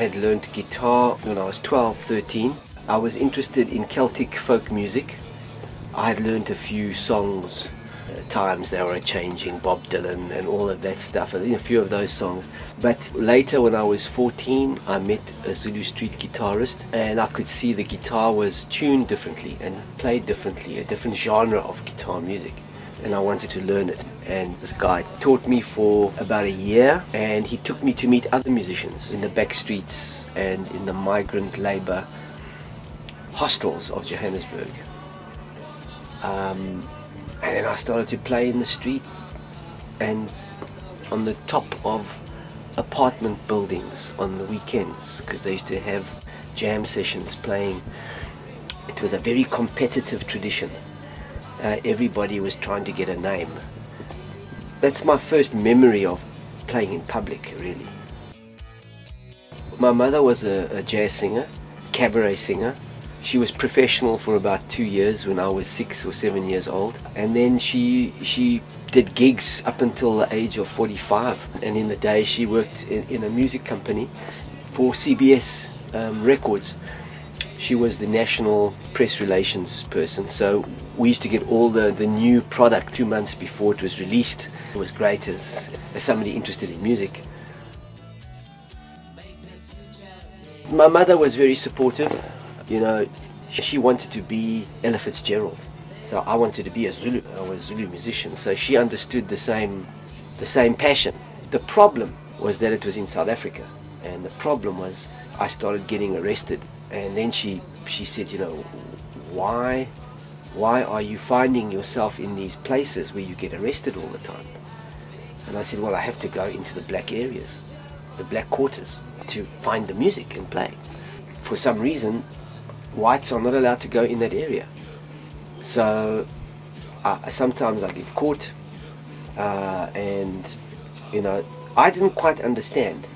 had learned guitar when I was 12, 13. I was interested in Celtic folk music. I had learned a few songs, Times They Were Changing, Bob Dylan and all of that stuff, a few of those songs. But later when I was 14, I met a Zulu street guitarist, and I could see the guitar was tuned differently and played differently, a different genre of guitar music. And I wanted to learn it. And this guy taught me for about a year, and he took me to meet other musicians in the back streets and in the migrant labour hostels of Johannesburg. And then I started to play in the street and on the top of apartment buildings on the weekends, because they used to have jam sessions playing. It was a very competitive tradition. Everybody was trying to get a name. That's my first memory of playing in public, really. My mother was a jazz singer, cabaret singer. She was professional for about 2 years when I was 6 or 7 years old, and then she did gigs up until the age of 45. And in the day she worked in a music company for CBS Records. She was the national press relations person, so we used to get all the new product 2 months before it was released. It was great as somebody interested in music. My mother was very supportive. You know, she wanted to be Ella Fitzgerald, so I wanted to be a Zulu. I was a Zulu musician, so she understood the same passion. The problem was that it was in South Africa, and the problem was I started getting arrested. And then she said, you know, why are you finding yourself in these places where you get arrested all the time? And I said, well, I have to go into the black areas, the black quarters, to find the music and play. For some reason, whites are not allowed to go in that area. So sometimes I get caught, and you know, I didn't quite understand.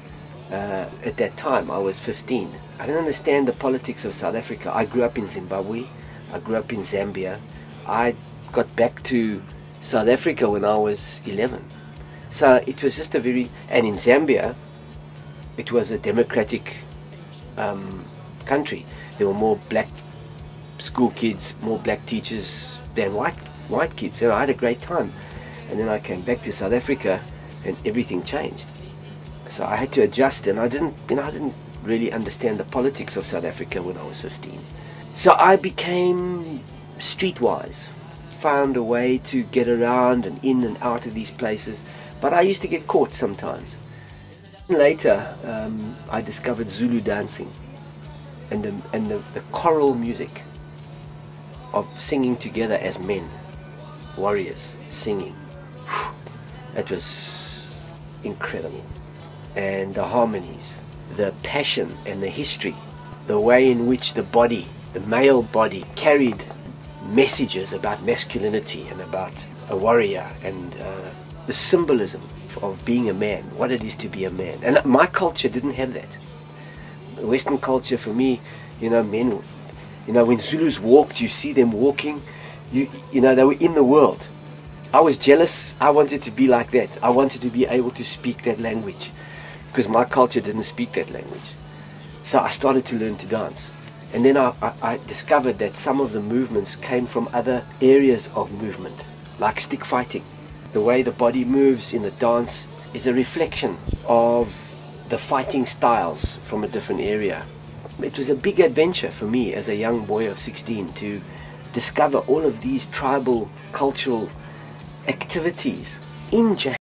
At that time, I was 15. I didn't understand the politics of South Africa. I grew up in Zimbabwe, I grew up in Zambia. I got back to South Africa when I was 11. So it was just and in Zambia, it was a democratic country. There were more black school kids, more black teachers than white kids. So I had a great time. And then I came back to South Africa and everything changed. So I had to adjust, and I didn't really understand the politics of South Africa when I was 15. So I became streetwise, found a way to get around and in and out of these places, but I used to get caught sometimes. Later, I discovered Zulu dancing and the choral music of singing together as men, warriors, singing. That was incredible. And the harmonies, the passion and the history, the way in which the body, the male body, carried messages about masculinity and about a warrior, and the symbolism of being a man, what it is to be a man. And my culture didn't have that. Western culture for me, you know, men, you know, when Zulus walked, you see them walking, you know, they were in the world. I was jealous. I wanted to be like that. I wanted to be able to speak that language, because my culture didn't speak that language. So I started to learn to dance. And then I discovered that some of the movements came from other areas of movement, like stick fighting. The way the body moves in the dance is a reflection of the fighting styles from a different area. It was a big adventure for me as a young boy of 16 to discover all of these tribal cultural activities in Johannesburg.